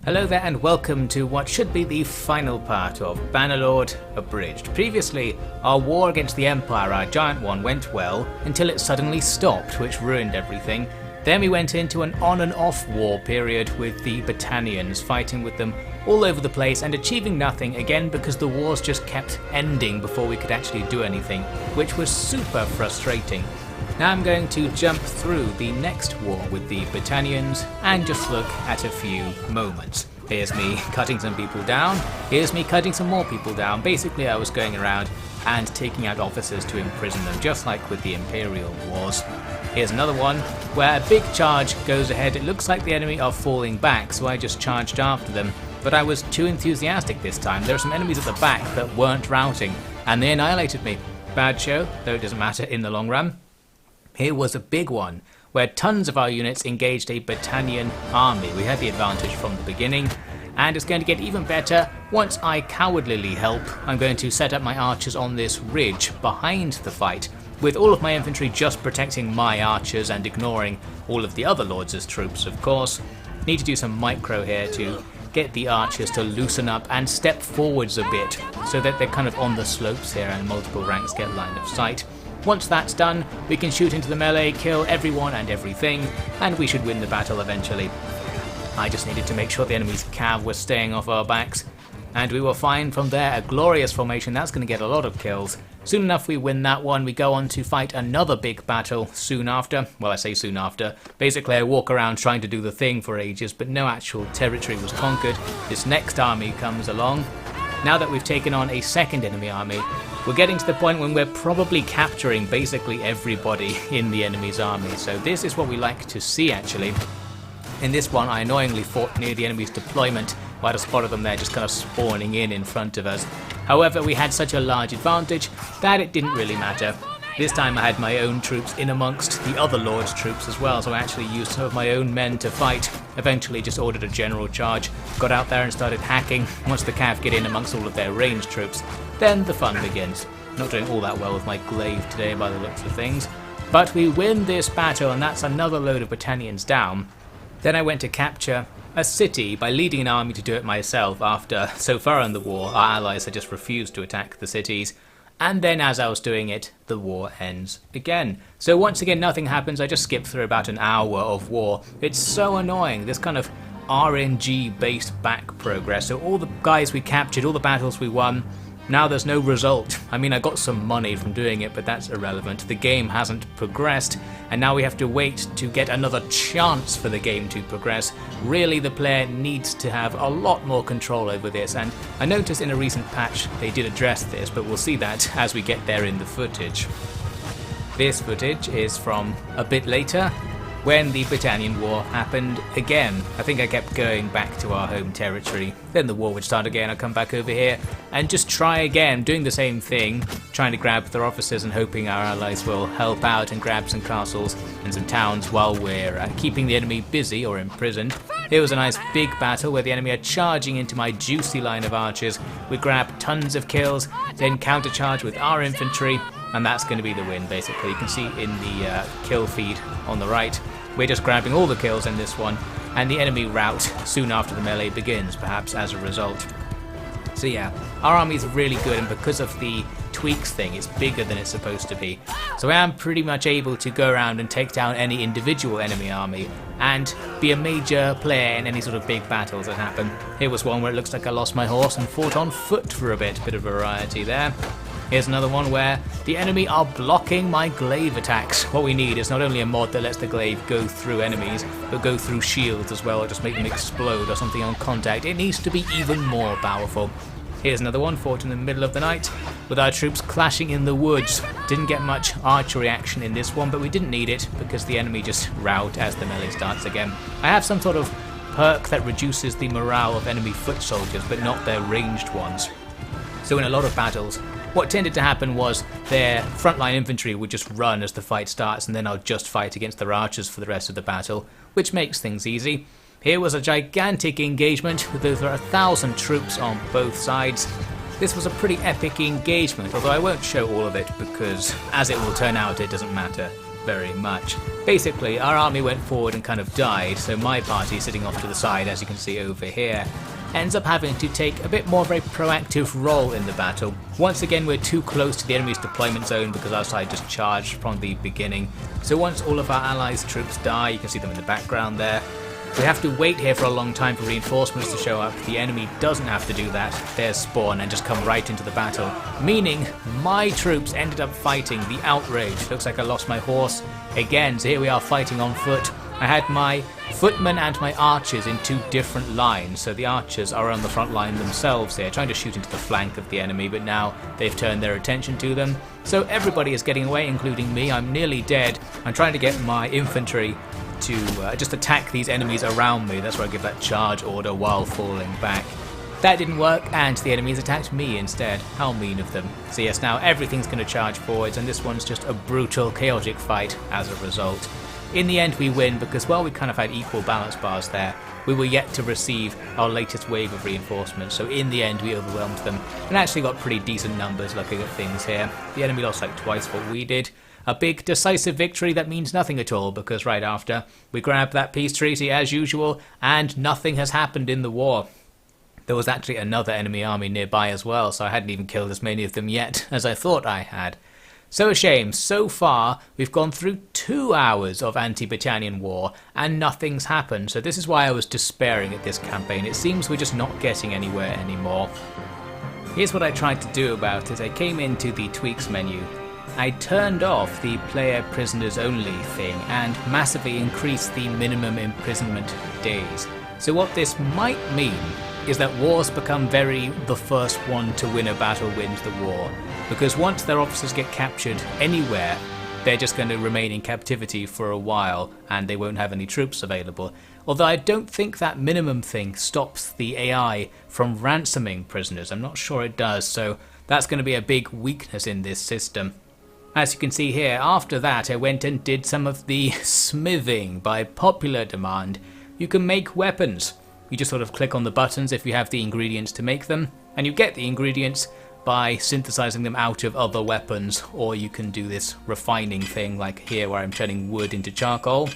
Hello there and welcome to what should be the final part of Bannerlord Abridged. Previously, our war against the Empire, our giant one, went well until it suddenly stopped, which ruined everything. Then we went into an on and off war period with the Battanians, fighting with them all over the place and achieving nothing, again because the wars just kept ending before we could actually do anything, which was super frustrating. Now I'm going to jump through the next war with the Battanians and just look at a few moments. Here's me cutting some people down, here's me cutting some more people down. Basically I was going around and taking out officers to imprison them, just like with the Imperial Wars. Here's another one where a big charge goes ahead. It looks like the enemy are falling back, so I just charged after them. But I was too enthusiastic this time. There are some enemies at the back that weren't routing, and they annihilated me. Bad show, though it doesn't matter in the long run. Here was a big one, where tons of our units engaged a Battanian army. We had the advantage from the beginning, and it's going to get even better once I cowardlily help. I'm going to set up my archers on this ridge behind the fight, with all of my infantry just protecting my archers and ignoring all of the other lords' troops, of course. Need to do some micro here to get the archers to loosen up and step forwards a bit, so that they're kind of on the slopes here and multiple ranks get line of sight. Once that's done, we can shoot into the melee, kill everyone and everything, and we should win the battle eventually. I just needed to make sure the enemy's cav was staying off our backs, and we were fine from there. A glorious formation, that's going to get a lot of kills. Soon enough we win that one, we go on to fight another big battle soon after. Well, I say soon after. Basically I walk around trying to do the thing for ages, but no actual territory was conquered. This next army comes along. Now that we've taken on a second enemy army, we're getting to the point when we're probably capturing basically everybody in the enemy's army. So this is what we like to see actually. In this one I annoyingly fought near the enemy's deployment. I had a spot of them there just kind of spawning in front of us. However, we had such a large advantage that it didn't really matter. This time I had my own troops in amongst the other lord's troops as well, so I actually used some of my own men to fight. Eventually just ordered a general charge, got out there and started hacking. Once the cav get in amongst all of their ranged troops, then the fun begins. Not doing all that well with my glaive today by the looks of things. But we win this battle, and that's another load of Battanians down. Then I went to capture a city by leading an army to do it myself after, so far in the war, our allies had just refused to attack the cities. And then as I was doing it, the war ends again. So once again nothing happens, I just skip through about an hour of war. It's so annoying, this kind of RNG based back progress. So all the guys we captured, all the battles we won, now there's no result. I mean, I got some money from doing it, but that's irrelevant. The game hasn't progressed, and now we have to wait to get another chance for the game to progress. Really, the player needs to have a lot more control over this, and I noticed in a recent patch they did address this, but we'll see that as we get there in the footage. This footage is from a bit later, when the Battanian War happened again. I think I kept going back to our home territory, then the war would start again. I'd come back over here and just try again, doing the same thing, trying to grab their officers and hoping our allies will help out and grab some castles and some towns while we're keeping the enemy busy or imprisoned. It was a nice big battle where the enemy are charging into my juicy line of archers. We grab tons of kills, then countercharge with our infantry, and that's going to be the win basically. You can see in the kill feed on the right, we're just grabbing all the kills in this one, and the enemy rout soon after the melee begins, perhaps as a result. So yeah, our army is really good, and because of the tweaks thing, it's bigger than it's supposed to be. So I am pretty much able to go around and take down any individual enemy army, and be a major player in any sort of big battles that happen. Here was one where it looks like I lost my horse and fought on foot for a bit of variety there. Here's another one where the enemy are blocking my glaive attacks. What we need is not only a mod that lets the glaive go through enemies, but go through shields as well, or just make them explode or something on contact. It needs to be even more powerful. Here's another one fought in the middle of the night, with our troops clashing in the woods. Didn't get much archery action in this one, but we didn't need it, because the enemy just rout as the melee starts again. I have some sort of perk that reduces the morale of enemy foot soldiers, but not their ranged ones. So in a lot of battles, what tended to happen was their frontline infantry would just run as the fight starts, and then I'll just fight against their archers for the rest of the battle, which makes things easy. Here was a gigantic engagement with over 1,000 troops on both sides. This was a pretty epic engagement, although I won't show all of it because, as it will turn out, it doesn't matter. very much. Basically, our army went forward and kind of died, so my party, sitting off to the side, as you can see over here, ends up having to take a bit more of a proactive role in the battle. Once again, we're too close to the enemy's deployment zone because our side just charged from the beginning. So once all of our allies' troops die, you can see them in the background there, we have to wait here for a long time for reinforcements to show up. The enemy doesn't have to do that. There's spawn and just come right into the battle. Meaning, my troops ended up fighting the outrage. Looks like I lost my horse again, so here we are fighting on foot. I had my footmen and my archers in two different lines, so the archers are on the front line themselves here, trying to shoot into the flank of the enemy, but now they've turned their attention to them. So everybody is getting away, including me. I'm nearly dead. I'm trying to get my infantry to just attack these enemies around me. That's where I give that charge order while falling back. That didn't work, and the enemies attacked me instead. How mean of them. So yes, now everything's going to charge forwards, and this one's just a brutal, chaotic fight as a result. In the end we win because, well, we kind of had equal balance bars there. We were yet to receive our latest wave of reinforcements, so in the end we overwhelmed them and actually got pretty decent numbers looking at things here. The enemy lost like twice what we did. A big decisive victory that means nothing at all, because right after we grabbed that peace treaty as usual and nothing has happened in the war. There was actually another enemy army nearby as well, so I hadn't even killed as many of them yet as I thought I had. So a shame. So far we've gone through 2 hours of anti-Britannian war and nothing's happened, so this is why I was despairing at this campaign. It seems we're just not getting anywhere anymore. Here's what I tried to do about it. I came into the tweaks menu. I turned off the player prisoners only thing and massively increased the minimum imprisonment days. So what this might mean is that wars become the first one to win a battle wins the war, because once their officers get captured anywhere, they're just going to remain in captivity for a while and they won't have any troops available. Although I don't think that minimum thing stops the AI from ransoming prisoners. I'm not sure it does, so that's going to be a big weakness in this system. As you can see here, after that I went and did some of the smithing by popular demand. You can make weapons. You just sort of click on the buttons if you have the ingredients to make them, and you get the ingredients by synthesizing them out of other weapons, or you can do this refining thing like here where I'm turning wood into charcoal.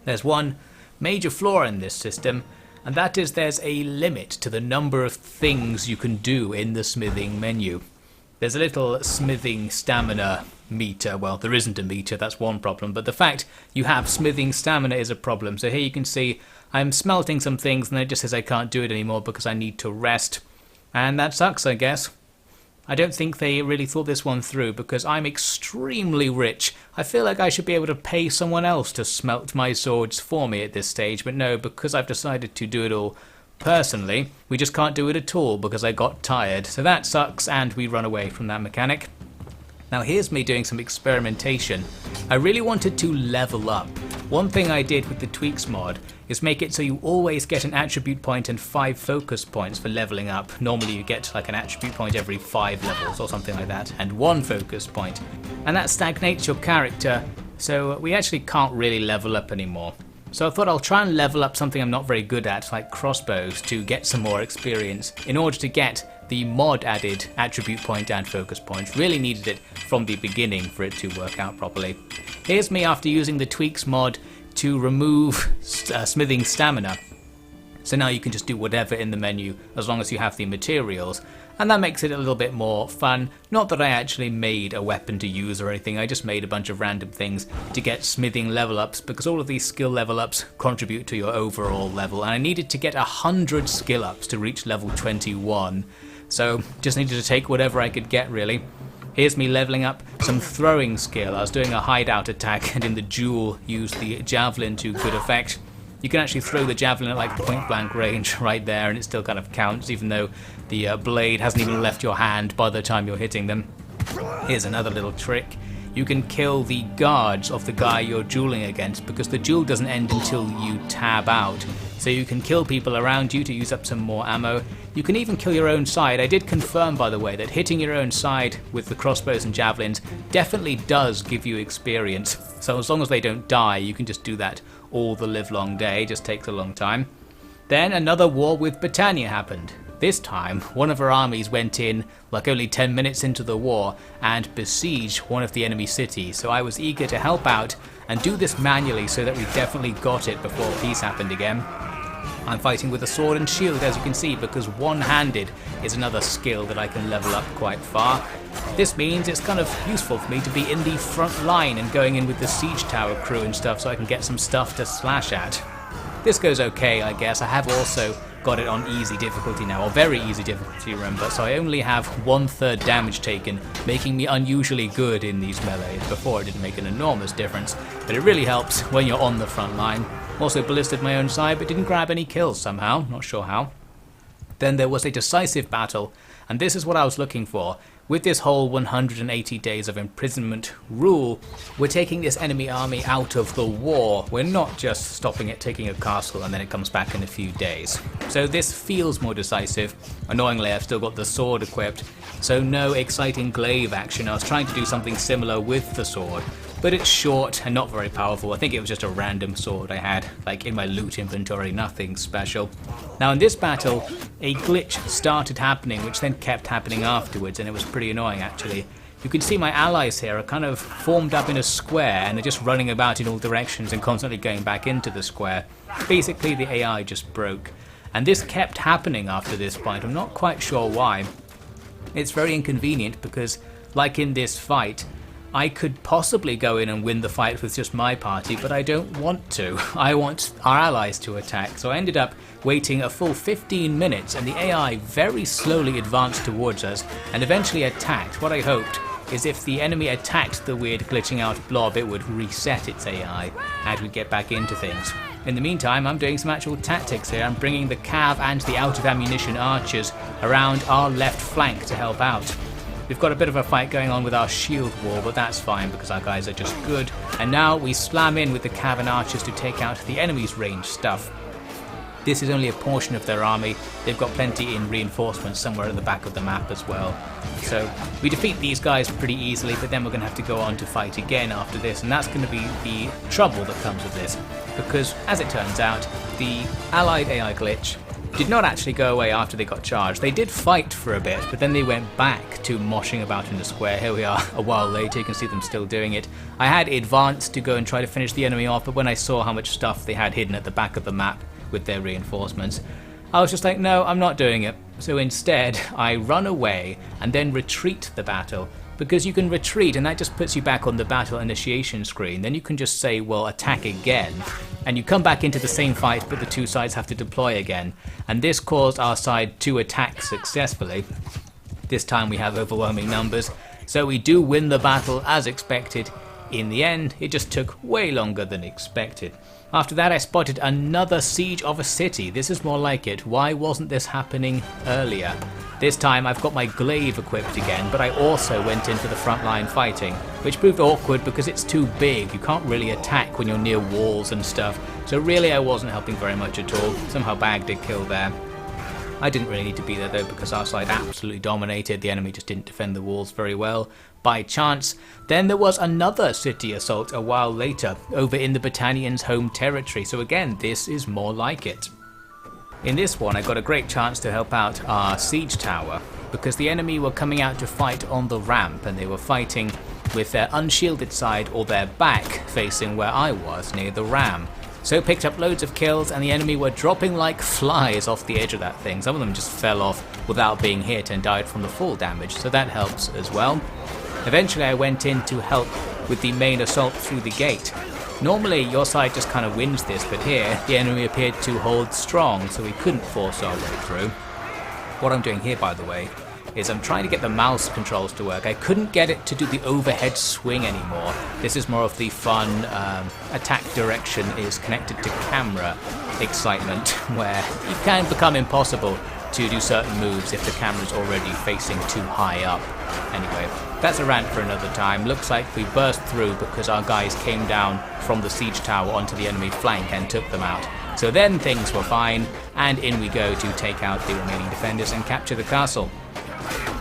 There's one major flaw in this system, and that is there's a limit to the number of things you can do in the smithing menu. There's a little smithing stamina meter. Well, there isn't a meter, that's one problem, but the fact you have smithing stamina is a problem. So here you can see I'm smelting some things and it just says I can't do it anymore because I need to rest. And that sucks, I guess. I don't think they really thought this one through because I'm extremely rich. I feel like I should be able to pay someone else to smelt my swords for me at this stage, but no, because I've decided to do it all personally, we just can't do it at all because I got tired. So that sucks and we run away from that mechanic. Now here's me doing some experimentation. I really wanted to level up. One thing I did with the tweaks mod is make it so you always get an attribute point and 5 focus points for leveling up. Normally you get like an attribute point every 5 levels or something like that, and 1 focus point. And that stagnates your character, so we actually can't really level up anymore. So I thought I'll try and level up something I'm not very good at, like crossbows, to get some more experience in order to get the mod added attribute point and focus point. Really needed it from the beginning for it to work out properly. Here's me after using the tweaks mod to remove smithing stamina. So now you can just do whatever in the menu as long as you have the materials, and that makes it a little bit more fun. Not that I actually made a weapon to use or anything, I just made a bunch of random things to get smithing level ups, because all of these skill level ups contribute to your overall level, and I needed to get 100 skill ups to reach level 21, so just needed to take whatever I could get really. Here's me leveling up some throwing skill. I was doing a hideout attack and in the duel used the javelin to good effect. You can actually throw the javelin at like point blank range right there and it still kind of counts even though the blade hasn't even left your hand by the time you're hitting them. Here's another little trick. You can kill the guards of the guy you're dueling against because the duel doesn't end until you tab out. So you can kill people around you to use up some more ammo. You can even kill your own side. I did confirm, by the way, that hitting your own side with the crossbows and javelins definitely does give you experience. So as long as they don't die, you can just do that all the livelong day. It just takes a long time. Then another war with Britannia happened. This time, one of our armies went in like only 10 minutes into the war and besieged one of the enemy cities, so I was eager to help out and do this manually so that we definitely got it before peace happened again. I'm fighting with a sword and shield, as you can see, because one-handed is another skill that I can level up quite far. This means it's kind of useful for me to be in the front line and going in with the siege tower crew and stuff so I can get some stuff to slash at. This goes okay, I guess. I have also got it on easy difficulty now, or very easy difficulty, remember, so I only have 1/3 damage taken, making me unusually good in these melees. Before it didn't make an enormous difference, but it really helps when you're on the front line. Also ballisted my own side, but didn't grab any kills somehow, not sure how. Then there was a decisive battle, and this is what I was looking for. With this whole 180 days of imprisonment rule, we're taking this enemy army out of the war. We're not just stopping it, taking a castle, and then it comes back in a few days. So this feels more decisive. Annoyingly, I've still got the sword equipped, so no exciting glaive action. I was trying to do something similar with the sword, but it's short and not very powerful. I think it was just a random sword I had, like in my loot inventory, nothing special. Now in this battle, a glitch started happening, which then kept happening afterwards, and it was pretty annoying actually. You can see my allies here are kind of formed up in a square, and they're just running about in all directions and constantly going back into the square. Basically the AI just broke. And this kept happening after this fight. I'm not quite sure why. It's very inconvenient because, like in this fight, I could possibly go in and win the fight with just my party, but I don't want to. I want our allies to attack, so I ended up waiting a full 15 minutes and the AI very slowly advanced towards us and eventually attacked. What I hoped is if the enemy attacked the weird glitching out blob, it would reset its AI and we'd get back into things. In the meantime, I'm doing some actual tactics here. I'm bringing the cav and the out of ammunition archers around our left flank to help out. We've got a bit of a fight going on with our shield wall, but that's fine because our guys are just good. And now we slam in with the cav and archers to take out the enemy's ranged stuff. This is only a portion of their army. They've got plenty in reinforcements somewhere at the back of the map as well. So we defeat these guys pretty easily, but then we're going to have to go on to fight again after this, and that's going to be the trouble that comes with this. Because, as it turns out, the allied AI glitch did not actually go away after they got charged. They did fight for a bit, but then they went back to moshing about in the square. Here we are a while later, you can see them still doing it. I had advanced to go and try to finish the enemy off, but when I saw how much stuff they had hidden at the back of the map with their reinforcements, I was just like, no, I'm not doing it. So instead, I run away and then retreat the battle, because you can retreat and that just puts you back on the battle initiation screen. Then you can just say, well, attack again, and you come back into the same fight, but the two sides have to deploy again. And this caused our side to attack successfully. This time we have overwhelming numbers, so we do win the battle as expected. In the end, it just took way longer than expected. After that, I spotted another siege of a city. This is more like it. Why wasn't this happening earlier? This time I've got my glaive equipped again, but I also went in for the front line fighting, which proved awkward because it's too big. You can't really attack when you're near walls and stuff, so really I wasn't helping very much at all. Somehow bagged a kill there. I didn't really need to be there though, because our side absolutely dominated. The enemy just didn't defend the walls very well by chance. Then there was another city assault a while later over in the Battalions' home territory, so again this is more like it. In this one I got a great chance to help out our siege tower, because the enemy were coming out to fight on the ramp, and they were fighting with their unshielded side or their back facing where I was near the ram. So picked up loads of kills, and the enemy were dropping like flies off the edge of that thing. Some of them just fell off without being hit and died from the fall damage, so that helps as well. Eventually I went in to help with the main assault through the gate. Normally your side just kind of wins this, but here the enemy appeared to hold strong, so we couldn't force our way through. What I'm doing here, by the way, is I'm trying to get the mouse controls to work. I couldn't get it to do the overhead swing anymore. This is more of the fun attack direction is connected to camera excitement, where it can become impossible to do certain moves if the camera's already facing too high up. Anyway, that's a rant for another time. Looks like we burst through because our guys came down from the siege tower onto the enemy flank and took them out. So then things were fine, and in we go to take out the remaining defenders and capture the castle.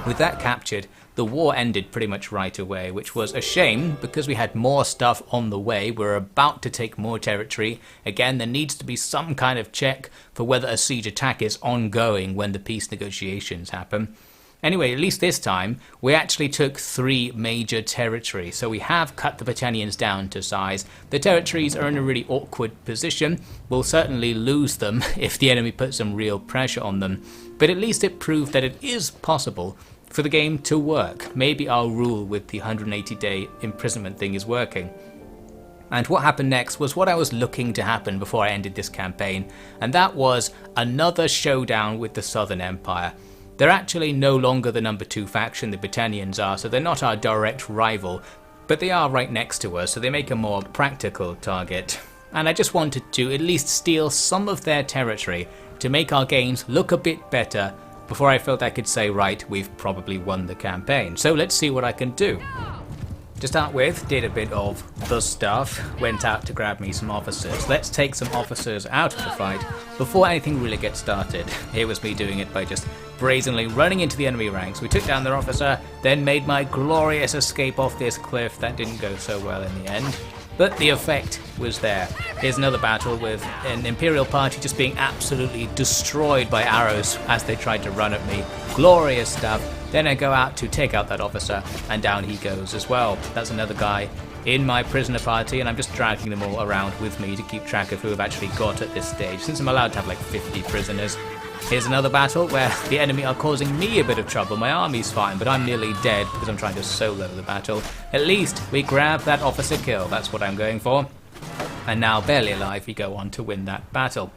With that captured, the war ended pretty much right away, which was a shame because we had more stuff on the way. We're about to take more territory. Again, there needs to be some kind of check for whether a siege attack is ongoing when the peace negotiations happen. Anyway, at least this time, we actually took 3 major territories, so we have cut the Britannians down to size. The territories are in a really awkward position. We'll certainly lose them if the enemy puts some real pressure on them, but at least it proved that it is possible for the game to work. Maybe our rule with the 180-day imprisonment thing is working. And what happened next was what I was looking to happen before I ended this campaign, and that was another showdown with the Southern Empire. They're actually no longer the number 2 faction, the Britannians are, so they're not our direct rival, but they are right next to us, so they make a more practical target. And I just wanted to at least steal some of their territory to make our games look a bit better before I felt I could say, right, we've probably won the campaign. So let's see what I can do. To start with, did a bit of the stuff, went out to grab me some officers. Let's take some officers out of the fight before anything really gets started. Here was me doing it by just brazenly running into the enemy ranks. We took down their officer, then made my glorious escape off this cliff. That didn't go so well in the end, but the effect was there. Here's another battle with an Imperial party just being absolutely destroyed by arrows as they tried to run at me. Glorious stuff. Then I go out to take out that officer, and down he goes as well. That's another guy in my prisoner party, and I'm just dragging them all around with me to keep track of who I've actually got at this stage, since I'm allowed to have like 50 prisoners. Here's another battle where the enemy are causing me a bit of trouble. My army's fine, but I'm nearly dead because I'm trying to solo the battle. At least we grab that officer kill, that's what I'm going for. And now, barely alive, we go on to win that battle.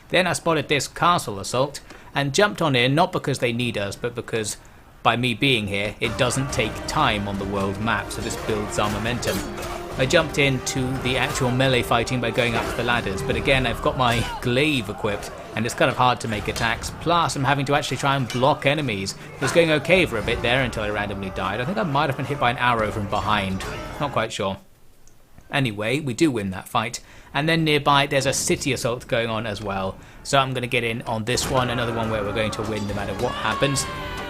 Then I spotted this castle assault, and jumped on in, not because they need us, but because by me being here, it doesn't take time on the world map, so this builds our momentum. I jumped into the actual melee fighting by going up the ladders, but again I've got my glaive equipped and it's kind of hard to make attacks, plus I'm having to actually try and block enemies. It was going okay for a bit there until I randomly died. I think I might have been hit by an arrow from behind, not quite sure. Anyway, we do win that fight, and then nearby there's a city assault going on as well, so I'm going to get in on this one, another one where we're going to win no matter what happens.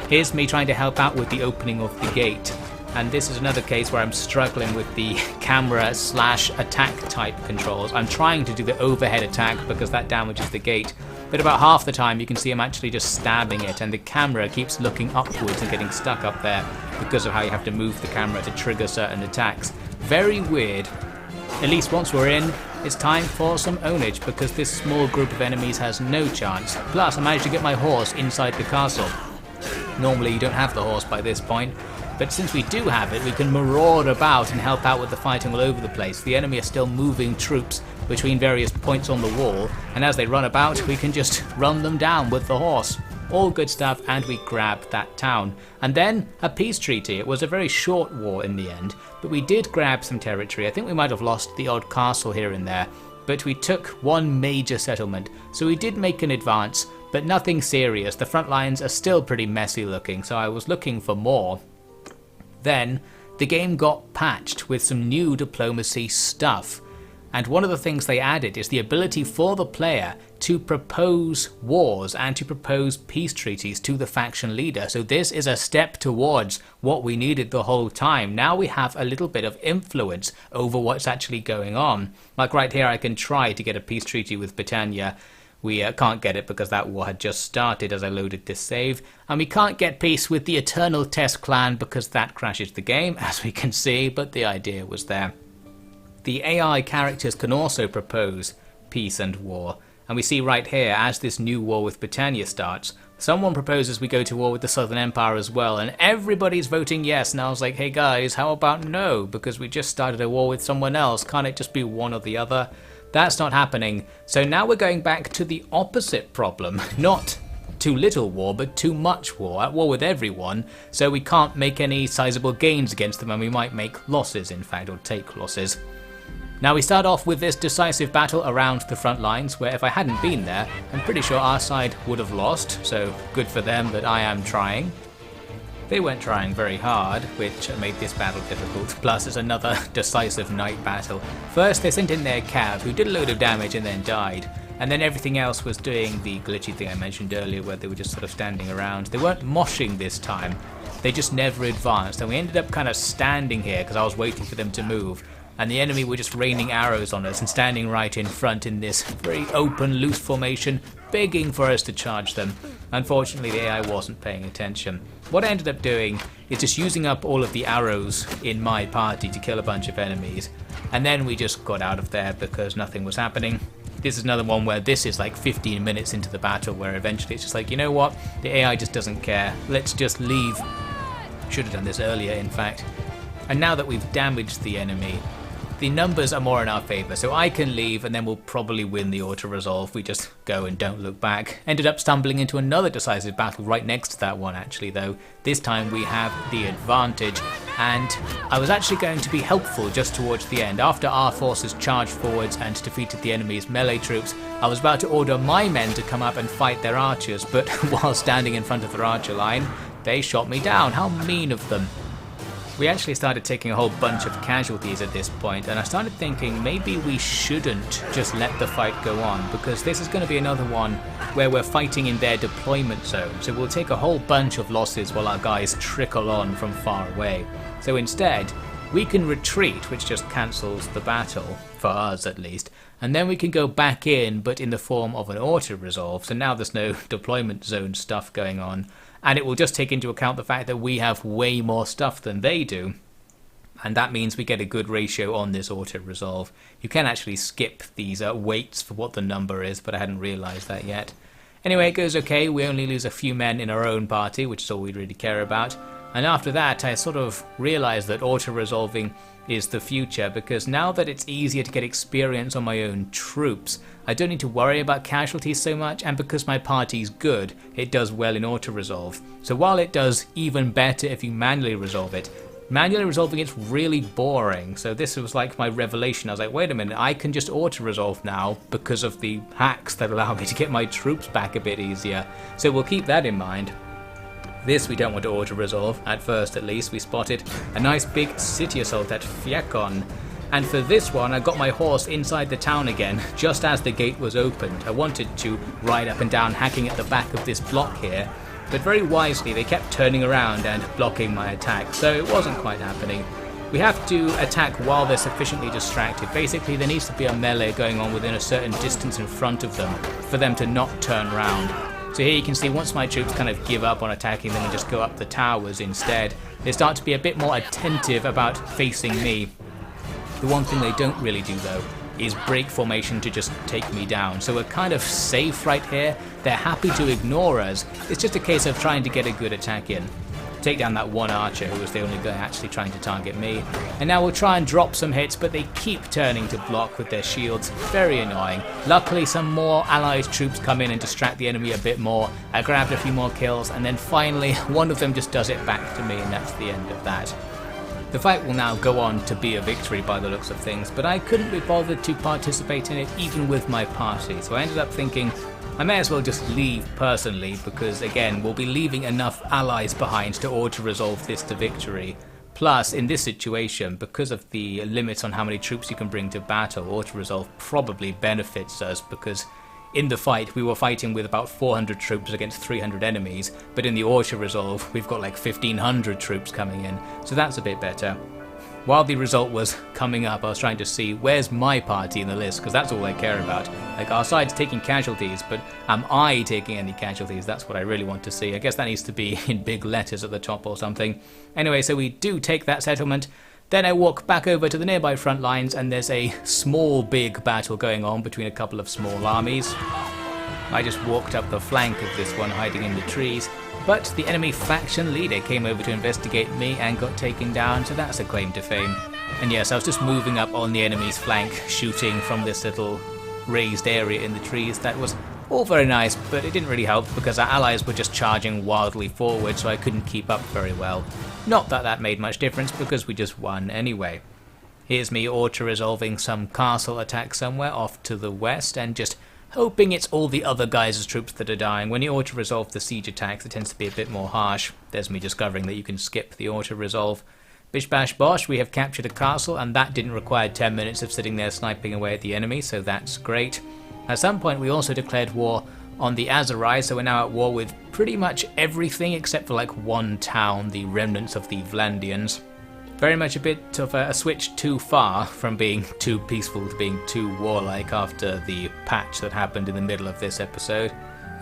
Here's me trying to help out with the opening of the gate, and this is another case where I'm struggling with the camera slash attack type controls. I'm trying to do the overhead attack because that damages the gate, but about half the time you can see I'm actually just stabbing it, and the camera keeps looking upwards and getting stuck up there because of how you have to move the camera to trigger certain attacks. Very weird. At least once we're in, it's time for some ownage because this small group of enemies has no chance. Plus I managed to get my horse inside the castle. Normally you don't have the horse by this point, but since we do have it, we can maraud about and help out with the fighting all over the place. The enemy are still moving troops between various points on the wall, and as they run about, we can just run them down with the horse. All good stuff, and we grab that town. And then a peace treaty. It was a very short war in the end, but we did grab some territory. I think we might have lost the odd castle here and there, but we took one major settlement, so we did make an advance, but nothing serious. The front lines are still pretty messy looking, so I was looking for more. Then the game got patched with some new diplomacy stuff. And one of the things they added is the ability for the player to propose wars and to propose peace treaties to the faction leader. So this is a step towards what we needed the whole time. Now we have a little bit of influence over what's actually going on. Like right here, I can try to get a peace treaty with Britannia. We can't get it because that war had just started as I loaded this save. And we can't get peace with the Eternal Test clan because that crashes the game, as we can see, but the idea was there. The AI characters can also propose peace and war, and we see right here as this new war with Britannia starts, someone proposes we go to war with the Southern Empire as well, and everybody's voting yes, and I was like, hey guys, how about no, because we just started a war with someone else, can't it just be one or the other? That's not happening, so now we're going back to the opposite problem, not too little war, but too much war, at war with everyone, so we can't make any sizable gains against them, and we might make losses in fact, or take losses. Now we start off with this decisive battle around the front lines, where if I hadn't been there, I'm pretty sure our side would have lost, so good for them that I am trying. They weren't trying very hard, which made this battle difficult, plus it's another decisive night battle. First they sent in their cav, who did a load of damage and then died. and then everything else was doing the glitchy thing I mentioned earlier where they were just sort of standing around. They weren't moshing this time, they just never advanced, and we ended up kind of standing here because I was waiting for them to move, and the enemy were just raining arrows on us and standing right in front in this very open, loose formation, begging for us to charge them. Unfortunately, the AI wasn't paying attention. What I ended up doing is just using up all of the arrows in my party to kill a bunch of enemies, and then we just got out of there because nothing was happening. This is another one where this is like 15 minutes into the battle where eventually it's just like, you know what, the AI just doesn't care, let's just leave. Should have done this earlier, in fact. And now that we've damaged the enemy, the numbers are more in our favour, so I can leave and then we'll probably win the auto-resolve. We just go and don't look back. Ended up stumbling into another decisive battle right next to that one actually though. This time we have the advantage, and I was actually going to be helpful just towards the end. After our forces charged forwards and defeated the enemy's melee troops, I was about to order my men to come up and fight their archers, but while standing in front of their archer line, they shot me down. How mean of them. We actually started taking a whole bunch of casualties at this point, and I started thinking maybe we shouldn't just let the fight go on, because this is going to be another one where we're fighting in their deployment zone, so we'll take a whole bunch of losses while our guys trickle on from far away. So instead, we can retreat, which just cancels the battle, for us at least, and then we can go back in, but in the form of an auto-resolve, so now there's no deployment zone stuff going on. And it will just take into account the fact that we have way more stuff than they do, and that means we get a good ratio on this auto-resolve. You can actually skip these weights for what the number is, but I hadn't realised that yet. Anyway, it goes okay. We only lose a few men in our own party, which is all we really care about. And after that, I sort of realised that auto-resolving is the future, because now that it's easier to get experience on my own troops, I don't need to worry about casualties so much, and because my party's good, it does well in auto-resolve. So while it does even better if you manually resolve it, manually resolving it's really boring. So this was like my revelation. I was like, wait a minute, I can just auto-resolve now because of the hacks that allow me to get my troops back a bit easier. So we'll keep that in mind. This we don't want to auto-resolve, at first at least. We spotted a nice big city assault at Fiekon, and for this one I got my horse inside the town again, just as the gate was opened. I wanted to ride up and down hacking at the back of this block here, but very wisely they kept turning around and blocking my attack, so it wasn't quite happening. We have to attack while they're sufficiently distracted. Basically there needs to be a melee going on within a certain distance in front of them for them to not turn around. So here you can see once my troops kind of give up on attacking them and just go up the towers instead, they start to be a bit more attentive about facing me. The one thing they don't really do though is break formation to just take me down. So we're kind of safe right here. They're happy to ignore us. It's just a case of trying to get a good attack in. Take down that one archer who was the only guy actually trying to target me. And now we'll try and drop some hits, but they keep turning to block with their shields. Very annoying. Luckily some more allied troops come in and distract the enemy a bit more. I grabbed a few more kills, and then finally one of them just does it back to me, and that's the end of that. The fight will now go on to be a victory by the looks of things, but I couldn't be bothered to participate in it even with my party, so I ended up thinking I may as well just leave personally, because again we'll be leaving enough allies behind to auto-resolve this to victory. Plus in this situation, because of the limits on how many troops you can bring to battle, auto-resolve probably benefits us, because in the fight we were fighting with about 400 troops against 300 enemies, but in the auto-resolve we've got like 1500 troops coming in, so that's a bit better. While the result was coming up, I was trying to see where's my party in the list, because that's all I care about. Like, our side's taking casualties, but am I taking any casualties? That's what I really want to see. I guess that needs to be in big letters at the top or something. Anyway, so we do take that settlement. Then I walk back over to the nearby front lines, and there's a small big battle going on between a couple of small armies. I just walked up the flank of this one, hiding in the trees. But the enemy faction leader came over to investigate me and got taken down, so that's a claim to fame. And yes, I was just moving up on the enemy's flank, shooting from this little raised area in the trees. That was all very nice, but it didn't really help because our allies were just charging wildly forward, so I couldn't keep up very well. Not that that made much difference because we just won anyway. Here's me auto-resolving some castle attack somewhere off to the west and just hoping it's all the other guys' troops that are dying. When you auto-resolve the siege attacks, it tends to be a bit more harsh. There's me discovering that you can skip the auto-resolve. Bish bash bosh, we have captured a castle, and that didn't require 10 minutes of sitting there sniping away at the enemy, so that's great. At some point we also declared war on the Aserai, so we're now at war with pretty much everything except for like one town, the remnants of the Vlandians. Very much a bit of a switch too far from being too peaceful to being too warlike after the patch that happened in the middle of this episode.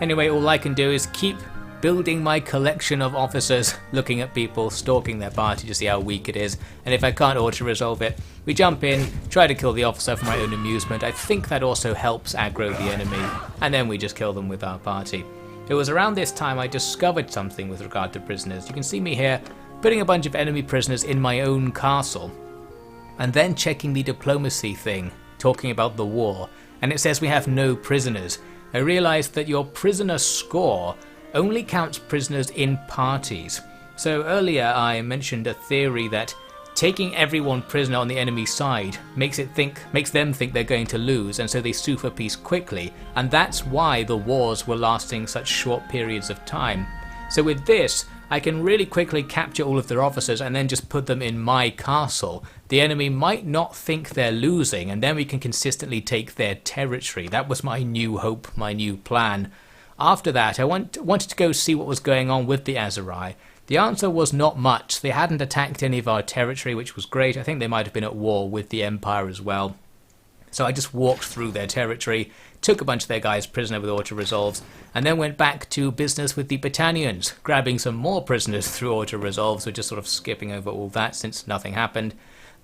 Anyway, all I can do is keep building my collection of officers, looking at people, stalking their party to see how weak it is, and if I can't auto-resolve it, we jump in, try to kill the officer for my own amusement. I think that also helps aggro the enemy, and then we just kill them with our party. It was around this time I discovered something with regard to prisoners. You can see me here putting a bunch of enemy prisoners in my own castle, and then checking the diplomacy thing, talking about the war, and it says we have no prisoners. I realized that your prisoner score only counts prisoners in parties. So earlier I mentioned a theory that taking everyone prisoner on the enemy side makes them think they're going to lose, and so they sue for peace quickly, and that's why the wars were lasting such short periods of time. So with this, I can really quickly capture all of their officers and then just put them in my castle. The enemy might not think they're losing, and then we can consistently take their territory. That was my new hope, my new plan. After that, I wanted to go see what was going on with the Aserai. The answer was not much. They hadn't attacked any of our territory, which was great. I think they might have been at war with the Empire as well. So I just walked through their territory, took a bunch of their guys prisoner with auto-resolves, and then went back to business with the Battanians, grabbing some more prisoners through auto-resolves. We're just sort of skipping over all that since nothing happened.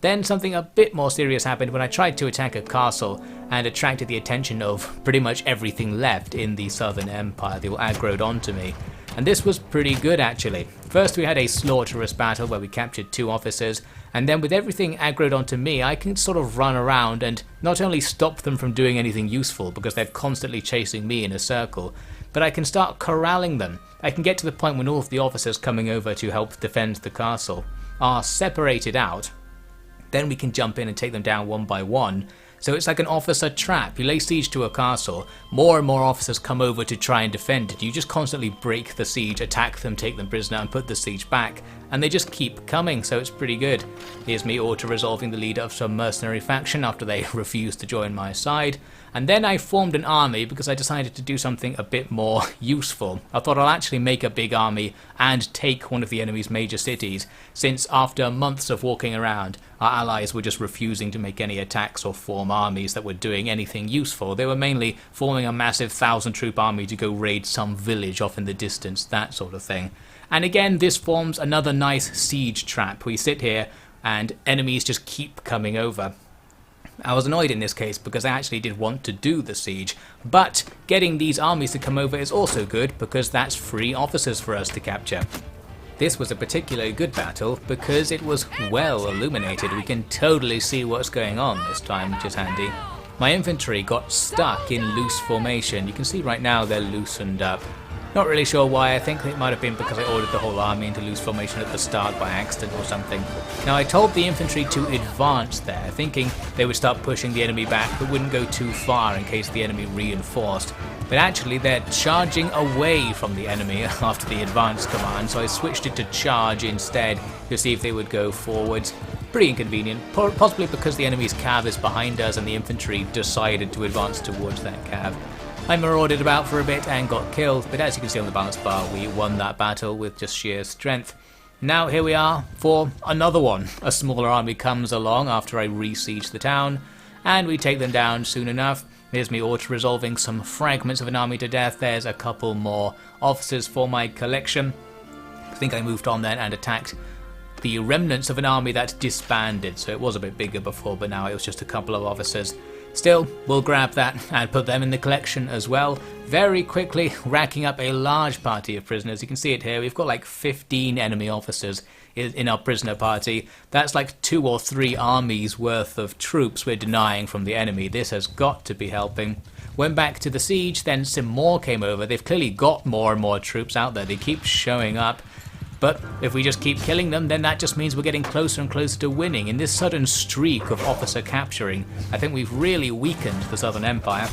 Then something a bit more serious happened when I tried to attack a castle and attracted the attention of pretty much everything left in the Southern Empire. They all aggroed onto me. And this was pretty good actually. First we had a slaughterous battle where we captured 2 officers, and then with everything aggroed onto me, I can sort of run around and not only stop them from doing anything useful because they're constantly chasing me in a circle, but I can start corralling them. I can get to the point when all of the officers coming over to help defend the castle are separated out. Then we can jump in and take them down one by one. So it's like an officer trap. You lay siege to a castle, more and more officers come over to try and defend it. You just constantly break the siege, attack them, take them prisoner, and put the siege back, and they just keep coming, so it's pretty good. Here's me auto-resolving the leader of some mercenary faction after they refused to join my side. And then I formed an army because I decided to do something a bit more useful. I thought I'll actually make a big army and take one of the enemy's major cities, since after months of walking around, our allies were just refusing to make any attacks or form armies that were doing anything useful. They were mainly forming a massive 1,000-troop army to go raid some village off in the distance, that sort of thing. And again, this forms another nice siege trap. We sit here and enemies just keep coming over. I was annoyed in this case because I actually did want to do the siege, but getting these armies to come over is also good because that's free officers for us to capture. This was a particularly good battle because it was well illuminated. We can totally see what's going on this time, which is handy. My infantry got stuck in loose formation. You can see right now they're loosened up. Not really sure why. I think it might have been because I ordered the whole army into loose formation at the start by accident or something. Now I told the infantry to advance there, thinking they would start pushing the enemy back but wouldn't go too far in case the enemy reinforced. But actually they're charging away from the enemy after the advance command, so I switched it to charge instead to see if they would go forwards. Pretty inconvenient, possibly because the enemy's cav is behind us and the infantry decided to advance towards that cav. I marauded about for a bit and got killed, but as you can see on the balance bar, we won that battle with just sheer strength. Now here we are for another one. A smaller army comes along after I re-siege the town, and we take them down soon enough. Here's me auto-resolving some fragments of an army to death. There's a couple more officers for my collection. I think I moved on then and attacked the remnants of an army that disbanded, so it was a bit bigger before, but now it was just a couple of officers. Still, we'll grab that and put them in the collection as well. Very quickly racking up a large party of prisoners. You can see it here. We've got like 15 enemy officers in our prisoner party. That's like 2 or 3 armies worth of troops we're denying from the enemy. This has got to be helping. Went back to the siege, then some more came over. They've clearly got more and more troops out there. They keep showing up. But if we just keep killing them, then that just means we're getting closer and closer to winning. In this sudden streak of officer capturing, I think we've really weakened the Southern Empire.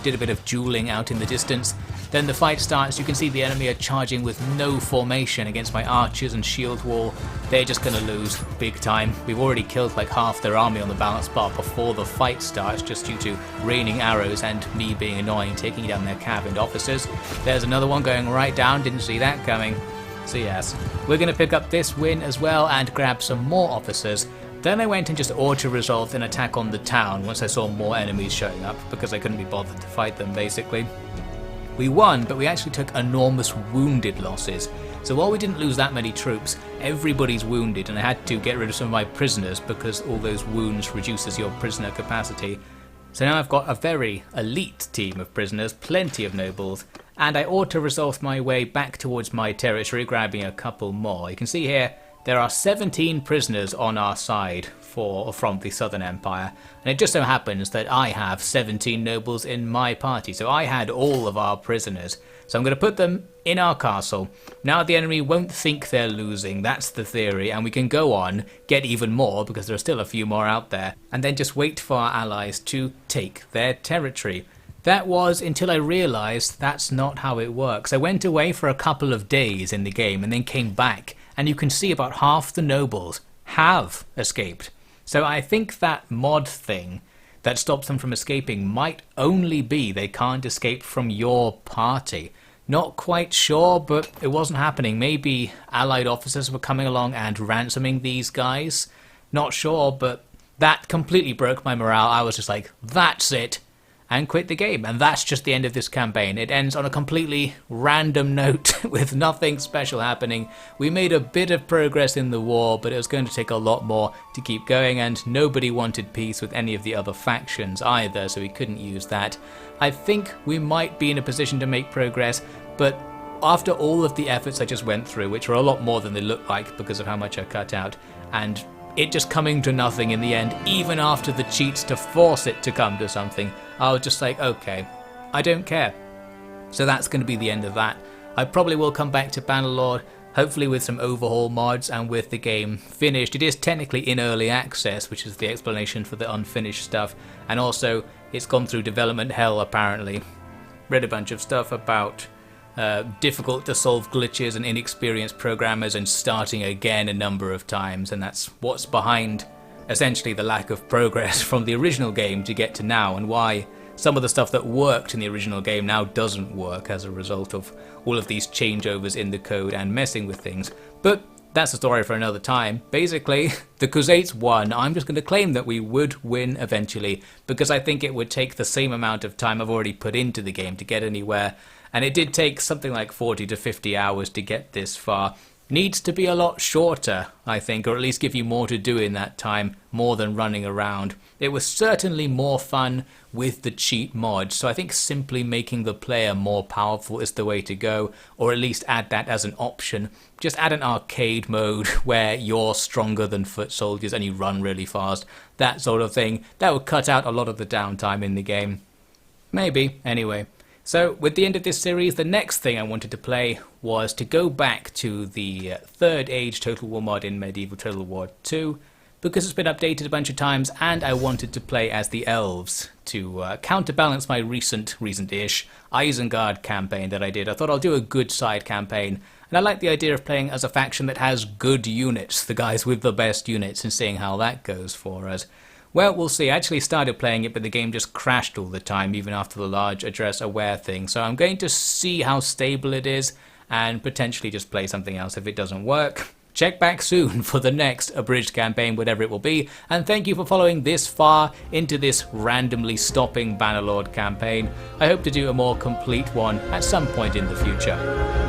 did a bit of dueling out in the distance. Then the fight starts, you can see the enemy are charging with no formation against my archers and shield wall. They're just going to lose big time. We've already killed like half their army on the balance bar before the fight starts, just due to raining arrows and me being annoying, taking down their cabined officers. There's another one going right down, didn't see that coming. So yes, we're going to pick up this win as well and grab some more officers. Then I went and just auto-resolved an attack on the town once I saw more enemies showing up, because I couldn't be bothered to fight them basically. We won, but we actually took enormous wounded losses. So while we didn't lose that many troops, everybody's wounded, and I had to get rid of some of my prisoners because all those wounds reduces your prisoner capacity. So now I've got a very elite team of prisoners, plenty of nobles, and I auto-resolved my way back towards my territory, grabbing a couple more. You can see here, there are 17 prisoners on our side from the Southern Empire, and it just so happens that I have 17 nobles in my party, so I had all of our prisoners. So I'm going to put them in our castle. Now the enemy won't think they're losing, that's the theory, and we can go on, get even more, because there are still a few more out there, and then just wait for our allies to take their territory. That was until I realised that's not how it works. I went away for a couple of days in the game and then came back, and you can see about half the nobles have escaped. So I think that mod thing that stops them from escaping might only be they can't escape from your party. Not quite sure, but it wasn't happening. Maybe allied officers were coming along and ransoming these guys. Not sure, but that completely broke my morale. I was just like, that's it, and quit the game. And that's just the end of this campaign. It ends on a completely random note with nothing special happening. We made a bit of progress in the war, but it was going to take a lot more to keep going, and nobody wanted peace with any of the other factions either, so we couldn't use that. I think we might be in a position to make progress, but after all of the efforts I just went through, which were a lot more than they looked like because of how much I cut out, and it just coming to nothing in the end, even after the cheats to force it to come to something, I was just like, okay, I don't care. So that's going to be the end of that. I probably will come back to Bannerlord, hopefully with some overhaul mods and with the game finished. It is technically in early access, which is the explanation for the unfinished stuff, and also it's gone through development hell apparently. Read a bunch of stuff about difficult to solve glitches and inexperienced programmers and starting again a number of times, and that's what's behind essentially the lack of progress from the original game to get to now, and why some of the stuff that worked in the original game now doesn't work as a result of all of these changeovers in the code and messing with things. But that's a story for another time. Basically, the Crusades won. I'm just going to claim that we would win eventually, because I think it would take the same amount of time I've already put into the game to get anywhere. And it did take something like 40 to 50 hours to get this far. Needs to be a lot shorter, I think, or at least give you more to do in that time, more than running around. It was certainly more fun with the cheat mods, so I think simply making the player more powerful is the way to go, or at least add that as an option. Just add an arcade mode where you're stronger than foot soldiers and you run really fast, that sort of thing. That would cut out a lot of the downtime in the game. Maybe, anyway. So, with the end of this series, the next thing I wanted to play was to go back to the Third Age Total War mod in Medieval Total War 2, because it's been updated a bunch of times, and I wanted to play as the Elves to counterbalance my recent-ish Isengard campaign that I did. I thought I'll do a good side campaign, and I like the idea of playing as a faction that has good units, the guys with the best units, and seeing how that goes for us. Well, we'll see. I actually started playing it, but the game just crashed all the time, even after the large address aware thing. So I'm going to see how stable it is, and potentially just play something else if it doesn't work. Check back soon for the next Abridged campaign, whatever it will be, and thank you for following this far into this randomly stopping Bannerlord campaign. I hope to do a more complete one at some point in the future.